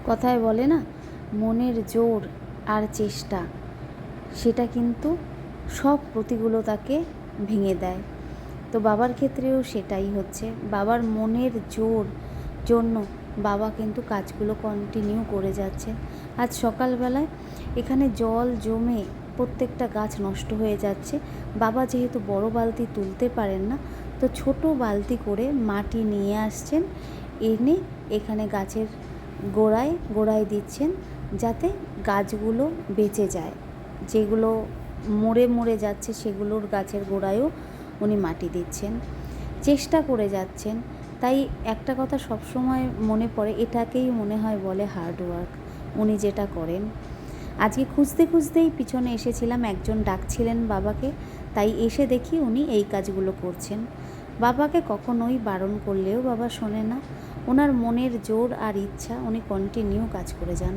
কথায় বলে না, মনের জোর আর চেষ্টা, সেটা কিন্তু সব প্রতিকূলতাকে ভেঙে দেয়। তো বাবার ক্ষেত্রেও সেটাই হচ্ছে। বাবার মনের জোর জন্য বাবা কিন্তু কাজগুলো কন্টিনিউ করে যাচ্ছে। আজ সকালবেলায় এখানে জল জমে প্রত্যেকটা গাছ নষ্ট হয়ে যাচ্ছে। বাবা যেহেতু বড় বালতি তুলতে পারেন না, তো ছোট বালতি করে মাটি নিয়ে আসছেন, এনে এখানে গাছের গোড়ায় দিচ্ছেন, যাতে গাছগুলো বেঁচে যায়। যেগুলো মরে যাচ্ছে সেগুলোর গাছের গোড়ায়ও উনি মাটি দিচ্ছেন, চেষ্টা করে যাচ্ছেন। তাই একটা কথা সবসময় মনে পড়ে, এটাকেই মনে হয় বলে হার্ডওয়ার্ক উনি যেটা করেন। আজকে খুঁজতেই পিছনে এসেছিলাম, একজন ডাকছিলেন বাবাকে, তাই এসে দেখি উনি এই কাজগুলো করছেন। বাবাকে কখনোই বারণ করলেও বাবা শোনে না। ওনার মনের জোর আর ইচ্ছা, উনি কন্টিনিউ কাজ করে যান।